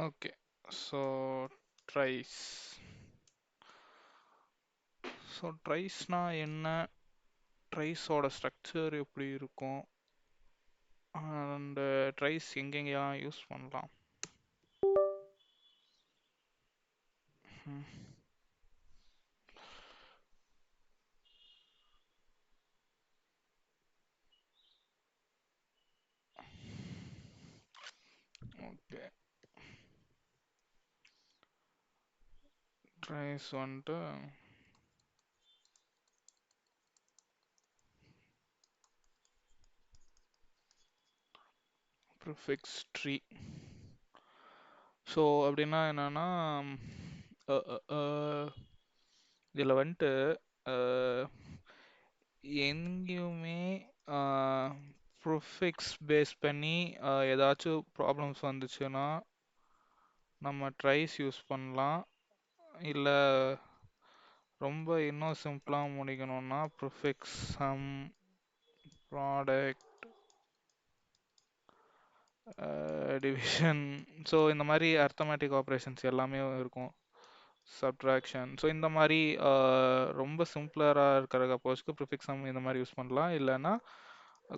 Okay. So ட்ரைஸ். So ட்ரைஸ்னா என்ன, ட்ரைஸோட structure எப்படி இருக்கும், அண்ட் ட்ரைஸ் எங்கெங்கெல்லாம் யூஸ் பண்ணலாம். ஓகே. ட்ரைஸ் வந்துட்டு ப்ரிஃபிக்ஸ் ட்ரீ. ஸோ அப்படின்னா என்னன்னா, இதில் வந்துட்டு எங்கேயுமே ப்ரிஃபிக்ஸ் பேஸ் பண்ணி ஏதாச்சும் ப்ராப்ளம்ஸ் வந்துச்சுன்னா நம்ம ட்ரைஸ் யூஸ் பண்ணலாம். இல்லை ரொம்ப இன்னும் சிம்பிளாக முடிக்கணும்னா prefix sum product division. So இந்த மாதிரி அர்த்தமேட்டிக் ஆப்ரேஷன்ஸ் எல்லாமே இருக்கும், சப்ட்ராக்ஷன். ஸோ இந்த மாதிரி ரொம்ப சிம்பிளராக இருக்கிற அப்போஸ்க்கு ப்ரிஃபிக்ஸ் சம் இந்த மாதிரி யூஸ் பண்ணலாம். இல்லைன்னா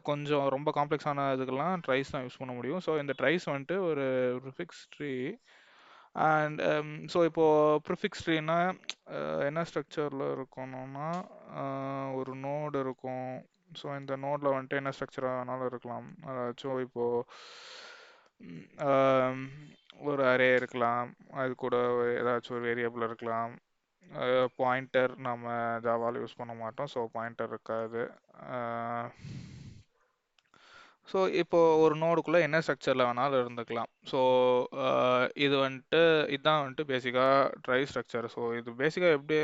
கொஞ்சம் ரொம்ப காம்ப்ளெக்ஸான இதுக்கெல்லாம் ட்ரைஸ் தான் யூஸ் பண்ண முடியும். ஸோ இந்த ட்ரைஸ் வந்துட்டு ஒரு ப்ரிஃபிக்ஸ் ட்ரீ. அண்ட் ஸோ இப்போது ப்ரிஃபிக்ஸ் ட்ரீனா என்ன ஸ்ட்ரக்சரில் இருக்கணும்னா, ஒரு நோடு இருக்கும். ஸோ இந்த நோடில் வந்துட்டு என்ன ஸ்ட்ரக்சராக வேணாலும் இருக்கலாம். அதாச்சும் இப்போது ஒரு அரே இருக்கலாம், அது கூட ஏதாச்சும் ஒரு வேரியபிள் இருக்கலாம். பாயிண்டர் நம்ம ஜாவாவில் யூஸ் பண்ண மாட்டோம், ஸோ பாயிண்டர் இருக்காது. ஸோ இப்போ ஒரு நோடுக்குள்ளே என்ன ஸ்ட்ரக்சரில் வேணாலும் இருந்துக்கலாம். ஸோ இது வந்துட்டு இதுதான் வந்துட்டு பேசிக்காக ட்ரை ஸ்ட்ரக்சர். ஸோ இது பேசிக்காக எப்படி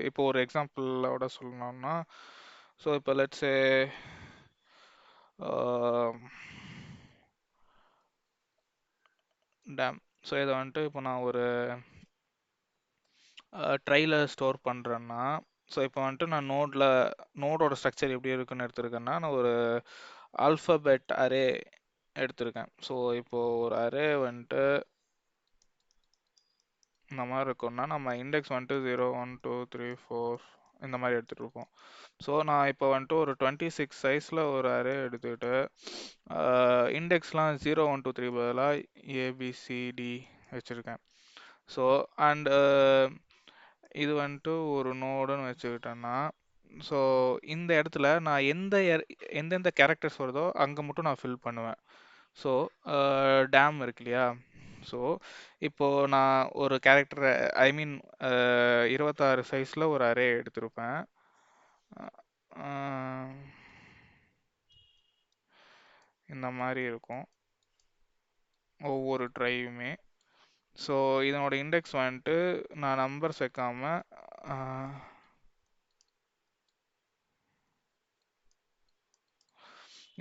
இப்போ ஒரு எக்ஸாம்பிளோட சொல்லணும்னா, ஸோ இப்போ லெட்ஸே டேம். ஸோ இதை வந்துட்டு இப்போ நான் ஒரு ட்ரையில் ஸ்டோர் பண்ணுறேன்னா, ஸோ இப்போ வந்துட்டு நான் நோடோட ஸ்ட்ரக்சர் எப்படி இருக்குன்னு எடுத்திருக்கேன்னா, நான் ஒரு ஆல்ஃபபெட் அரே எடுத்திருக்கேன். ஸோ இப்போது ஒரு அரே வந்துட்டு இந்த மாதிரி இருக்கும்னா நம்ம இண்டெக்ஸ் வந்துட்டு 0 1 2 3 4 இந்த மாதிரி எடுத்துகிட்டு இருப்போம். ஸோ நான் இப்போ வந்துட்டு ஒரு 26 சைஸில் ஒரு அரே எடுத்துக்கிட்டு இண்டெக்ஸ்லாம் 0 1 2 3 பதிலாக ஏபிசிடி வச்சுருக்கேன். ஸோ அண்ட் இது வந்துட்டு ஒரு நோடுன்னு வச்சுக்கிட்டேன்னா, ஸோ இந்த இடத்துல நான் எந்தெந்த கேரக்டர்ஸ் வருதோ அங்கே மட்டும் நான் ஃபில் பண்ணுவேன். ஸோ டேம் இருக்கு இல்லையா, ஸோ இப்போது நான் ஒரு கேரக்டர் ஐ மீன் 26 சைஸில் ஒரு அரே எடுத்திருப்பேன். இந்த மாதிரி இருக்கும் ஒவ்வொரு ட்ரைவுமே. ஸோ இதனோட இண்டெக்ஸ் வந்துட்டு நான் நம்பர்ஸ் வைக்காம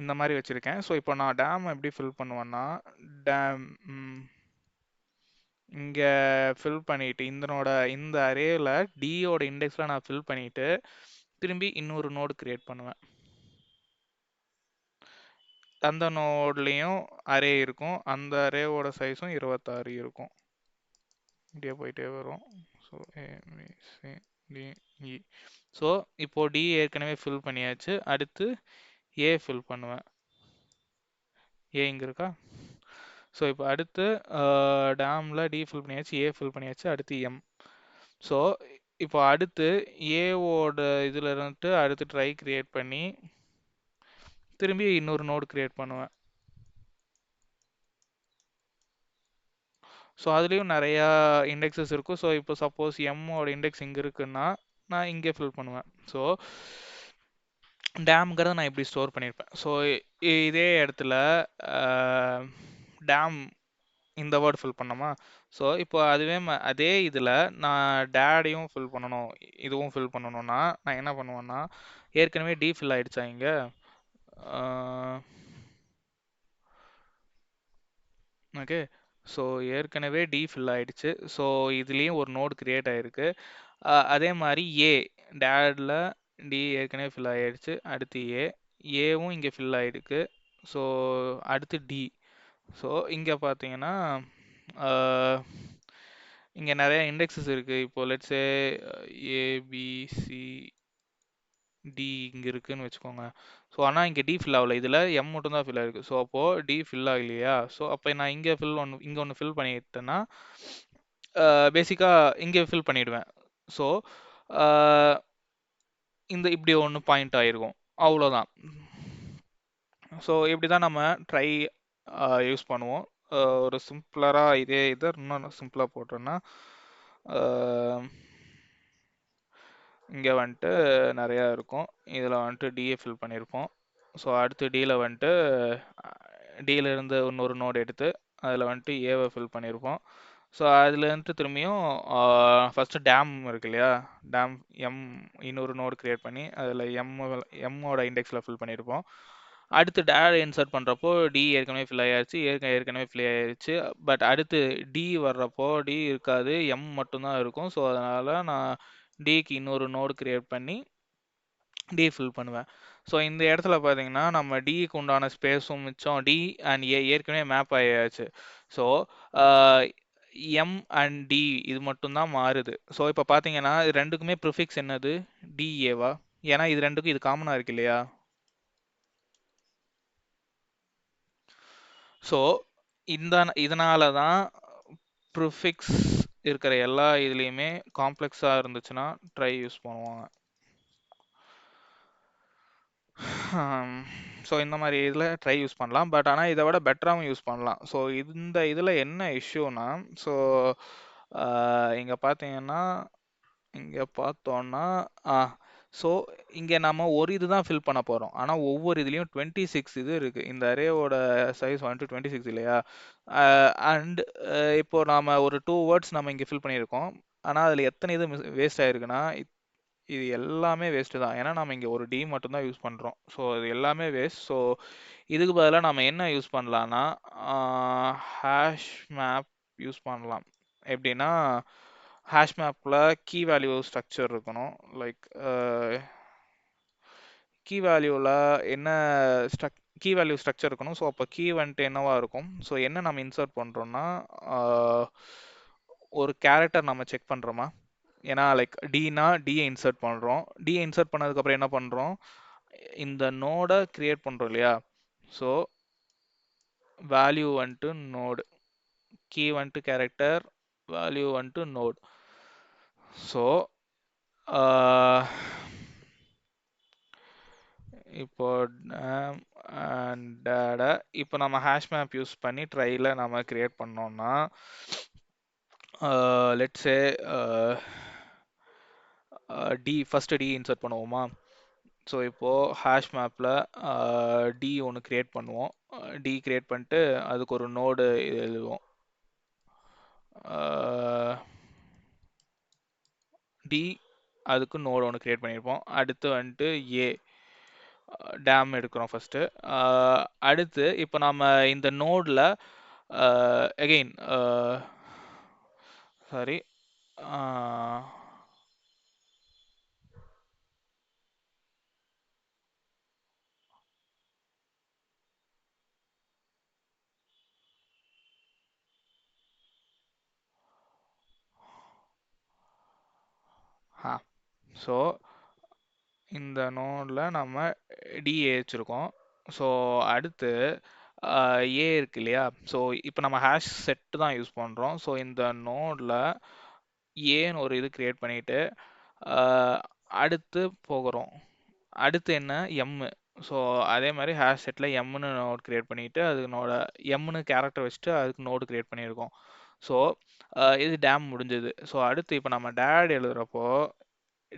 இந்த மாதிரி வச்சுருக்கேன். ஸோ இப்போ நான் டேம் எப்படி ஃபில் பண்ணுவேன்னா, டேம் இங்கே ஃபில் பண்ணிவிட்டு இந்த அரேவில் டியோட இண்டெக்ஸில் நான் ஃபில் பண்ணிவிட்டு திரும்பி இன்னொரு நோடு க்ரியேட் பண்ணுவேன். அந்த நோட்லேயும் அரே இருக்கும், அந்த அரேவோட சைஸும் 26 இருக்கும். இப்படியே போயிட்டே வரும். So ABCDE. ஸோ இப்போது டி ஏற்கனவே ஃபில் பண்ணியாச்சு, அடுத்து ஏ ஃபில் பண்ணுவேன். ஏ இங்கே இருக்கா? ஸோ இப்போ அடுத்து டேமில் டி ஃபில் பண்ணியாச்சு, ஏ ஃபில் பண்ணியாச்சு, அடுத்து எம். ஸோ இப்போ அடுத்து ஏவோட இதில் இருந்துட்டு அடுத்து ட்ரை க்ரியேட் பண்ணி திரும்பி இன்னொரு நோடு க்ரியேட் பண்ணுவேன். ஸோ அதுலேயும் நிறையா இண்டெக்ஸஸ் இருக்கும். ஸோ இப்போ சப்போஸ் எம்மோட இண்டெக்ஸ் இங்கே இருக்குன்னா நான் இங்கே ஃபில் பண்ணுவேன். ஸோ டேம்ங்கிறத நான் இப்படி ஸ்டோர் பண்ணியிருப்பேன். ஸோ இதே இடத்துல டேம் இந்த வேர்டு ஃபில் பண்ணோமா, ஸோ இப்போ அதுவே அதே இதில் நான் டேடையும் ஃபில் பண்ணணும், இதுவும் ஃபில் பண்ணணும்னா நான் என்ன பண்ணுவேன்னா, ஏற்கனவே டி ஃபில் ஆகிடுச்சா இங்கே, ஓகே. ஸோ ஏற்கனவே டி ஃபில் ஆகிடுச்சு. ஸோ இதுலேயும் ஒரு நோடு க்ரியேட் ஆகிருக்கு. அதே மாதிரி டேடில் டி ஏற்கனவே ஃபில் ஆகிடுச்சு, அடுத்து ஏவும் இங்கே ஃபில் ஆகிருக்கு. ஸோ அடுத்து டி. ஸோ இங்கே பார்த்தீங்கன்னா இங்கே நிறைய இண்டெக்ஸஸ் இருக்குது. இப்போ லெட்ஸே ஏ பி சி டி இங்கே இருக்குன்னு வச்சுக்கோங்க. ஸோ ஆனால் இங்கே டி ஃபில் ஆகல, இதில் எம் மட்டும் தான் ஃபில் ஆகிருக்கு. ஸோ அப்போது டி ஃபில் ஆகலையா? ஸோ அப்போ நான் இங்கே ஒன்று ஃபில் பண்ணிட்டேன்னா பேசிக்காக இங்கே ஃபில் பண்ணிவிடுவேன். ஸோ இந்த இப்படி ஒன்று பாயிண்ட் ஆகிருக்கும், அவ்வளோதான். ஸோ இப்படி தான் நம்ம ட்ரை யூஸ் பண்ணுவோம். ஒரு சிம்பிளராக இதை இன்னும் சிம்பிளாக போட்டோன்னா இங்கே வந்துட்டு நிறையா இருக்கும். இதில் வந்துட்டு டிஏ ஃபில் பண்ணியிருப்போம். ஸோ அடுத்து டியில் வந்துட்டு டியிலேருந்து இன்னொரு நோடு எடுத்து அதில் வந்துட்டு ஏவை ஃபில் பண்ணியிருப்போம். ஸோ அதுலேருந்து திரும்பியும் ஃபஸ்ட்டு டேம் இருக்கு இல்லையா, டேம் எம் இன்னொரு நோடு க்ரியேட் பண்ணி அதில் எம்மோட இண்டெக்ஸில் ஃபில் பண்ணியிருப்போம். அடுத்து டேட் இன்சர்ட் பண்ணுறப்போ டி ஏற்கனவே ஃபில் ஆகிடுச்சு, ஏற்கனவே ஃபில் ஆகிடுச்சு. பட் அடுத்து டி வர்றப்போ டி இருக்காது, எம் மட்டும்தான் இருக்கும். ஸோ அதனால் நான் டிக்கு இன்னொரு நோடு க்ரியேட் பண்ணி டி ஃபில் பண்ணுவேன். ஸோ இந்த இடத்துல பார்த்தீங்கன்னா நம்ம டிக்கு உண்டான ஸ்பேஸும் மிச்சம், டி அண்ட் ஏ ஏற்கனவே மேப் ஆகியாச்சு. ஸோ எம் அண்ட் டி இது மட்டும்தான் மாறுது. ஸோ இப்போ பார்த்தீங்கன்னா இது ரெண்டுக்குமே ப்ரிஃபிக்ஸ் என்னது, டிஏவா? ஏன்னா இது ரெண்டுக்கும் இது காமனாக இருக்கு இல்லையா? ஸோ இதனால தான் ப்ரிஃபிக்ஸ் இருக்கிற எல்லா இதுலேயுமே காம்ப்ளெக்ஸாக இருந்துச்சுன்னா ட்ரை யூஸ் பண்ணுவாங்க. ஸோ இந்த மாதிரி இதில் ட்ரை யூஸ் பண்ணலாம். பட் ஆனால் இதை விட பெட்டராகவும் யூஸ் பண்ணலாம். ஸோ இந்த இதில் என்ன இஷ்யூனா, ஸோ இங்கே பார்த்தீங்கன்னா இங்கே பார்த்தோன்னா ஸோ இங்கே நம்ம ஒரு இது தான் ஃபில் பண்ண போகிறோம். ஆனால் ஒவ்வொரு இதுலேயும் 26 இது இருக்குது. இந்த அரேவோட சைஸ் வந்துட்டு 26 இல்லையா? அண்ட் இப்போ நாம் ஒரு 2 வேர்ட்ஸ் நம்ம இங்கே ஃபில் பண்ணியிருக்கோம். ஆனால் அதில் எத்தனை இது வேஸ்ட் ஆகிருக்குன்னா இது எல்லாமே வேஸ்ட்டு தான். ஏன்னா நம்ம இங்கே ஒரு டி மட்டும்தான் யூஸ் பண்ணுறோம். ஸோ இது எல்லாமே வேஸ்ட். ஸோ இதுக்கு பதிலாக நம்ம என்ன யூஸ் பண்ணலான்னா ஹேஷ் மேப் யூஸ் பண்ணலாம். எப்படின்னா ஹேஷ் மேப்பில் கீ வேல்யூ ஸ்ட்ரக்சர் இருக்கணும். லைக் கீ வேல்யூவில் என்ன கீ வேல்யூ ஸ்ட்ரக்சர் இருக்கணும். ஸோ அப்போ கீ வந்துட்டு என்னவா இருக்கும்? ஸோ என்ன நம்ம இன்சர்ட் பண்ணுறோன்னா ஒரு கேரக்டர் நம்ம செக் பண்ணுறோமா? ஏன்னா லைக் டினா டியை இன்சர்ட் பண்ணுறோம். டியை இன்சர்ட் பண்ணதுக்கப்புறம் என்ன பண்ணுறோம், இந்த நோடை க்ரியேட் பண்ணுறோம் இல்லையா? ஸோ வேல்யூ வந்துட்டு நோடு, கீ வந்துட்டு கேரக்டர், வேல்யூ வந்துட்டு நோட். ஸோ இப்போ டேடை இப்போ நம்ம ஹேஷ் மேப் யூஸ் பண்ணி ட்ரையில் நம்ம க்ரியேட் பண்ணோம்னா லெட்ஸே ஃபஸ்ட்டு டி இன்சர்ட் பண்ணுவோமா? ஸோ இப்போது ஹேஷ் மேப்பில் டி ஒன்று க்ரியேட் பண்ணுவோம். டி க்ரியேட் பண்ணிட்டு அதுக்கு ஒரு நோடு எழுதுவோம். டி அதுக்கு நோடு ஒன்று க்ரியேட் பண்ணியிருப்போம். அடுத்து வந்துட்டு ஏ டேம் எடுக்கிறோம் ஃபஸ்ட்டு. அடுத்து இப்போ நம்ம இந்த நோடில் அகெயின் சாரி ஸோ இந்த நோடில் நம்ம டிஏ வச்சுருக்கோம். ஸோ அடுத்து ஏ இருக்கு இல்லையா? ஸோ இப்போ நம்ம ஹேஷ் செட்டு தான் யூஸ் பண்ணுறோம். ஸோ இந்த நோடில் ஏன்னு ஒரு இது க்ரியேட் பண்ணிவிட்டு அடுத்து போகிறோம். அடுத்து என்ன, எம்மு. ஸோ அதே மாதிரி ஹேஷ் செட்டில் எம்னு நோட் க்ரியேட் பண்ணிவிட்டு அதுக்கு எம்னு கேரக்டர் வச்சுட்டு அதுக்கு நோடு க்ரியேட் பண்ணியிருக்கோம். ஸோ இது டேம் முடிஞ்சது. ஸோ அடுத்து இப்போ நம்ம டேட் எழுதுகிறப்போ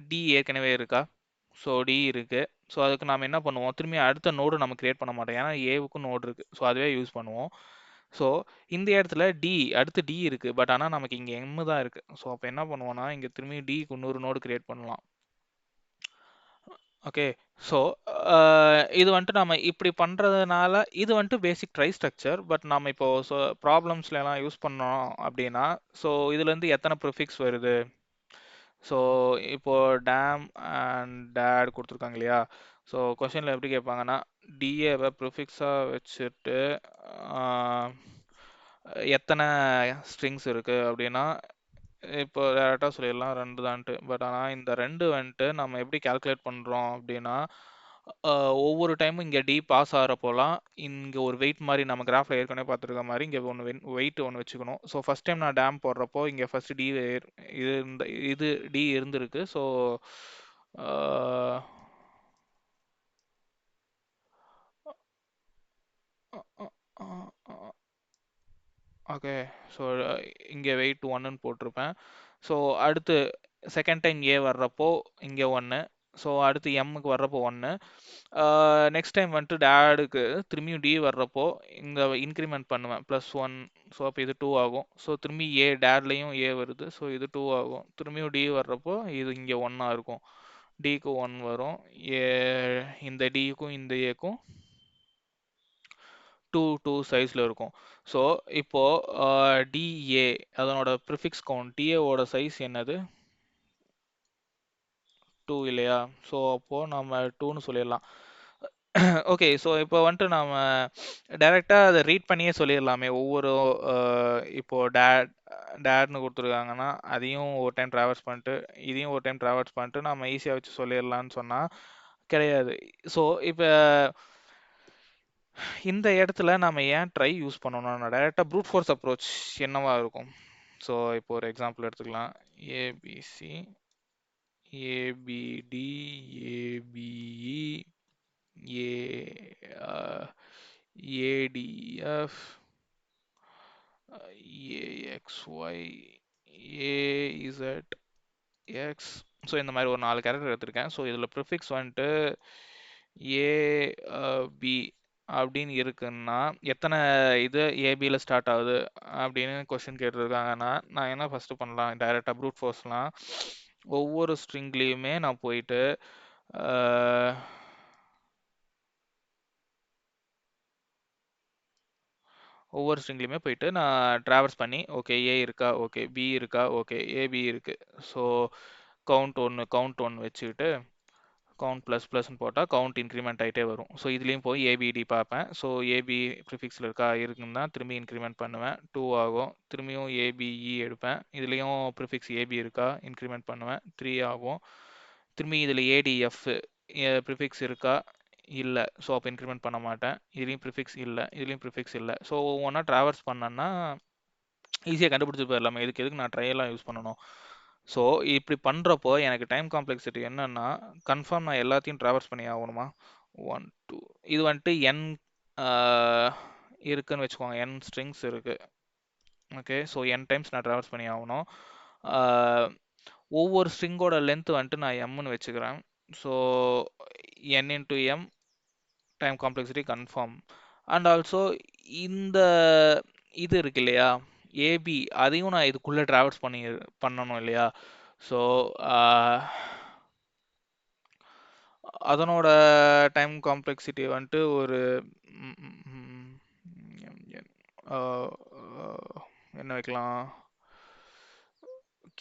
டி ஏற்கனவே இருக்கா? ஸோ டி இருக்குது. ஸோ அதுக்கு நாம் என்ன பண்ணுவோம், திரும்பி அடுத்த நோடு நம்ம க்ரியேட் பண்ண மாட்டோம். ஏன்னா ஏவுக்கும் நோடு இருக்குது. ஸோ அதுவே யூஸ் பண்ணுவோம். ஸோ இந்த இடத்துல அடுத்து டி இருக்குது. பட் ஆனால் நமக்கு இங்கே எம்மு தான் இருக்குது. ஸோ அப்போ என்ன பண்ணுவோம்னா இங்கே திரும்பி டிக்கு இன்னொரு நோடு க்ரியேட் பண்ணலாம். ஓகே. ஸோ இது வந்துட்டு நம்ம இப்படி பண்ணுறதுனால இது வந்துட்டு பேசிக் ட்ரை ஸ்ட்ரக்சர். பட் நம்ம இப்போது ப்ராப்ளம்ஸ்லாம் யூஸ் பண்ணோம் அப்படின்னா ஸோ இதுலேருந்து எத்தனை ப்ரிஃபிக்ஸ் வருது? ஸோ இப்போது டேம் அண்ட் டேட் கொடுத்துருக்காங்க இல்லையா? ஸோ கொஷனில் எப்படி கேட்பாங்கன்னா டிஏவை ப்ரிஃபிக்ஸாக வச்சுட்டு எத்தனை ஸ்ட்ரிங்ஸ் இருக்கு அப்படின்னா இப்போ டேரெக்டாக சொல்லிடலாம் 2 தான்ட்டு. பட் ஆனால் இந்த 2 வந்துட்டு நம்ம எப்படி கால்குலேட் பண்ணுறோம் அப்படின்னா ஒவ்வொரு டைமும் இங்கே டி பாஸ் ஆகிறப்போலாம் இங்கே ஒரு வெயிட் மாதிரி நம்ம கிராஃபில் ஏற்கனவே பார்த்துருக்க மாதிரி இங்கே ஒன்று வெயிட் ஒன்று வச்சுக்கணும். ஸோ ஃபஸ்ட் டைம் நான் டேம் போடுறப்போ இங்கே ஃபஸ்ட்டு டி இது இது டி இருந்திருக்கு. So okay. ஸோ இங்கே வெயிட் 1ன்னு போட்டிருப்பேன். ஸோ அடுத்து செகண்ட் டைம் ஏ வர்றப்போ இங்கே 1. ஸோ அடுத்து எம்முக்கு வர்றப்போ 1. நெக்ஸ்ட் டைம் வந்துட்டு டேடுக்கு திரும்பியும் டி வர்றப்போ இங்கே இன்க்ரிமெண்ட் பண்ணுவேன் +1. ஸோ அப்போ இது 2 ஆகும். ஸோ திரும்பி ஏ டேட்லேயும் ஏ வருது. ஸோ இது 2 ஆகும். திரும்பியும் டி வர்றப்போ இது இங்கே 1 இருக்கும். டிக்கு 1 வரும். ஏ இந்த டிக்கும் இந்த ஏக்கும் 2 2 சைஸில் இருக்கும். ஸோ இப்போ டிஏ அதனோட ப்ரிஃபிக்ஸ் கவுண்ட் டிஏவோட சைஸ் என்னது 2 இல்லையா? ஸோ அப்போது நம்ம 2ன்னு சொல்லிடலாம். ஓகே. ஸோ இப்போ வந்துட்டு நம்ம டைரெக்டாக அதை ரீட் பண்ணியே சொல்லிடலாமே. ஒவ்வொரு இப்போ டேட்னு கொடுத்துருக்காங்கன்னா அதையும் ஒரு டைம் ட்ராவல்ஸ் பண்ணிட்டு இதையும் ஒரு டைம் ட்ராவல்ஸ் பண்ணிட்டு நம்ம ஈஸியாக வச்சு சொல்லிடலான்னு சொன்னால் கிடையாது. ஸோ இப்போ இந்த இடத்துல நம்ம ஏன் ட்ரை யூஸ் பண்ணணும்னா டைரெக்டாக ப்ரூட் ஃபோர்ஸ் அப்ரோச் என்னவா இருக்கும்? ஸோ இப்போ ஒரு எக்ஸாம்பிள் எடுத்துக்கலாம். ஏபிசி ஏபிடி ஏபிஇ ஏ ஏடிஎஃப் ஏஎக்ஸ்ஒய் ஏஇசட் எக்ஸ். ஸோ இந்த மாதிரி ஒரு 4 கேரக்டர் எடுத்திருக்கேன். ஸோ இதில் ப்ரிஃபிக்ஸ் வந்துட்டு ஏபி அப்படின்னு இருக்குன்னா எத்தனை இது ஏபியில் ஸ்டார்ட் ஆகுது அப்படின்னு கொஸ்டின் கேட்டிருக்காங்கன்னா நான் என்ன ஃபஸ்ட்டு பண்ணலாம், டைரெக்டாக ப்ரூட் ஃபோர்ஸ்லாம் ஒவ்வொரு ஸ்ட்ரிங்லேயுமே நான் போயிட்டு ஒவ்வொரு ஸ்ட்ரிங்லேயுமே போயிட்டு நான் ட்ராவல்ஸ் பண்ணி ஓகே ஏ இருக்கா, ஓகே பி இருக்கா, ஓகே ஏபி இருக்குது. ஸோ கவுண்ட் ஒன்று வச்சுக்கிட்டு கவுண்ட் ++ன்னு போட்டால் கவுண்ட் இன்க்ரிமெண்ட் ஆகிட்டே வரும். ஸோ இதுலேயும் போய் ஏபிடி பார்ப்பேன். ஸோ ஏபி ப்ரிஃபிக்ஸில் இருக்கா இருக்குன்னா திரும்பி இன்க்ரிமெண்ட் பண்ணுவேன் 2 ஆகும். திரும்பியும் ஏபிஇ எடுப்பேன். இதுலேயும் ப்ரிஃபிக்ஸ் ஏபி இருக்கா இன்க்ரிமெண்ட் பண்ணுவேன் 3 ஆகும். திரும்பி இதில் ஏடிஎஃப் ப்ரிஃபிக்ஸ் இருக்கா இல்லை. ஸோ அப்போ இன்க்ரிமெண்ட் பண்ண மாட்டேன். இதுலேயும் ப்ரிஃபிக்ஸ் இல்லை, இதுலேயும் ப்ரிஃபிக்ஸ் இல்லை. ஸோ ஒவ்வொன்றா ட்ராவல்ஸ் பண்ணேன்னா ஈஸியாக கண்டுபிடிச்சி போயிடலாமே. எதுக்கு நான் ட்ரையெல்லாம் யூஸ் பண்ணணும்? ஸோ இப்படி பண்ணுறப்போ எனக்கு டைம் காம்ப்ளெக்சிட்டி என்னன்னா கன்ஃபார்ம் நான் எல்லாத்தையும் ட்ராவல்ஸ் பண்ணி ஆகணுமா? 1 2 இது வந்துட்டு என் இருக்குன்னு வச்சுக்கோங்க. என் ஸ்ட்ரிங்ஸ் இருக்குது. ஓகே. ஸோ என் டைம்ஸ் நான் ட்ராவல்ஸ் பண்ணி ஆகணும். ஒவ்வொரு ஸ்ட்ரிங்கோட லென்த் வந்துட்டு நான் எம்னு வச்சுக்கிறேன். So n into M time complexity confirm. And also இந்த இது இருக்கு இல்லையா ஏபி, அதையும் நான் இதுக்குள்ளே ட்ராவல்ஸ் பண்ணணும் இல்லையா? ஸோ அதனோட டைம் காம்ப்ளெக்சிட்டி வந்துட்டு ஒரு என்ன வைக்கலாம்,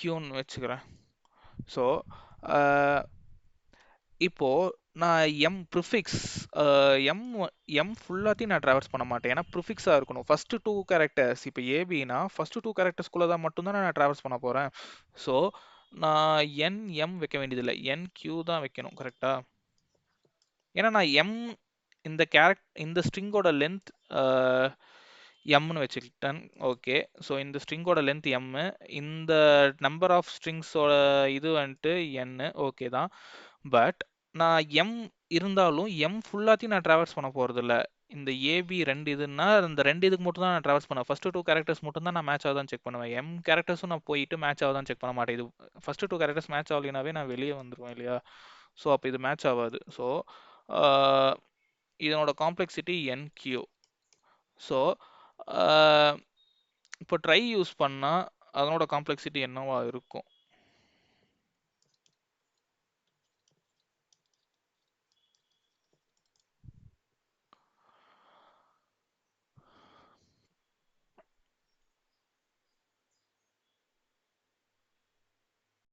க்யூன்னு வச்சுக்கிறேன். ஸோ இப்போது நான் எம் ப்ரிஃபிக்ஸ் எம் எம் ஃபுல்லாத்தையும் நான் ட்ராவல்ஸ் பண்ண மாட்டேன். ஏன்னா ப்ரிஃபிக்ஸாக இருக்கணும். ஃபஸ்ட்டு 2 கேரக்டர்ஸ் இப்போ ஏபினா ஃபஸ்ட்டு 2 கேரக்டர்ஸ்குள்ளே தான் மட்டும்தான் நான் ட்ராவல்ஸ் பண்ண போகிறேன். ஸோ நான் எம் வைக்க வேண்டியதில்லை, கியூ தான் வைக்கணும். கரெக்டாக? ஏன்னா நான் இந்த ஸ்ட்ரிங்கோட லென்த் எம்னு வச்சுக்கிட்டேன். ஓகே. ஸோ இந்த ஸ்ட்ரிங்கோட லென்த் எம், இந்த நம்பர் ஆஃப் ஸ்ட்ரிங்ஸோட இது வந்துட்டு என். ஓகே தான். பட் நான் எம் இருந்தாலும் எம் ஃபுல்லாத்தையும் நான் ட்ராவல்ஸ் பண்ண போகிறதில்ல. இந்த ஏபி 2 இதுன்னா இந்த 2 இதுக்கு மட்டும் தான் நான் ட்ராவல்ஸ் பண்ணுவேன். ஃபஸ்ட்டு 2 கேரக்டர்ஸ் மட்டும் தான் நான் மேட்ச் ஆகுதான்னு செக் பண்ணுவேன். எம் கேரக்டர்ஸும் நான் போயிட்டு மேட்ச் ஆகுதான்னு செக் பண்ண மாட்டேன். இது ஃபஸ்ட்டு 2 கேரக்டர்ஸ் மேட்ச் ஆகலைனாவே நான் வெளியே வந்துடுவேன் இல்லையா? ஸோ அப்போ இது மேட்ச் ஆகாது. ஸோ இதனோட காம்ப்ளெக்சிட்டி என்கியூ. ஸோ இப்போ ட்ரை யூஸ் பண்ணால் அதனோட காம்ப்ளெக்சிட்டி என்னவா இருக்கும்?